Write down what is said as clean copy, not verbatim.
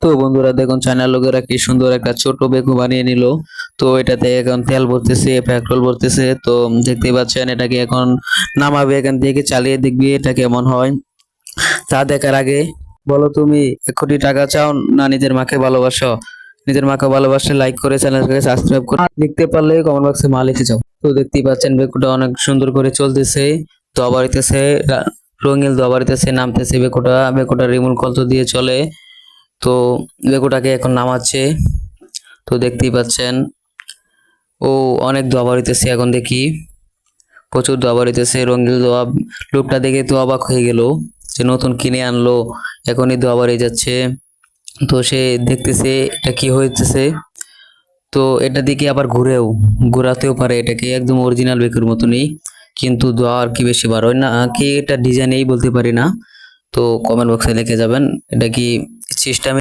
তো বন্ধুরা দেখুন চায়নার লোকেরা কি সুন্দর একটা ছোট বেকু বানিয়ে নিল। তো এটাতে এখন তেল ভরতেছে, পেট্রোল ভরতেছে। তো দেখতেই পাচ্ছেন এটাকে এখন নামাবে, এখান থেকে চালিয়ে দেখবি এটা কেমন হয়। তা দেখার আগে বলো, তুমি 1 কোটি টাকা চাও না নিজের মাকে ভালোবাসো? নিজের মাকে ভালোবাসলে লাইক করে চ্যানেলটাকে সাবস্ক্রাইব করে লিখতে পারলে কমেন্ট বক্সে মা লিখে যাও। তো দেখতেই পাচ্ছেন বেকুটা অনেক সুন্দর করে চলতেছে, দোয়া বাড়িতেছে, রঙিল দোয়া বাড়িতেছে, নামতেছে বেকুটা। বেকুটা রিমোট কন্ট্রোল দিয়ে চলে। তো বেকুটাকে এখন নামাচ্ছে। তো দেখতেই পাচ্ছেন ও অনেক দোয়া বাড়িতেছে। এখন দেখি প্রচুর দোয়া বাড়িতেছে, রঙিল দোয়া। লোকটা দেখে তো অবাক হয়ে গেল যে নতুন কিনে আনলো, এখনই দোয়া বাড়ি যাচ্ছে। তো সে দেখতেছে এটা কি হইতেছে। তো এটা দিকে আবার ঘোরাতেও পারে, এটাকে একদম অরিজিনাল বেকুর মতনই, কিন্তু দোয়া আর কি বেশি বার হয় না কি, এটা ডিজাইনেই বলতে পারি না। তো কমেন্ট বক্সে লিখে যাবেন এটা কি সিস্টেম।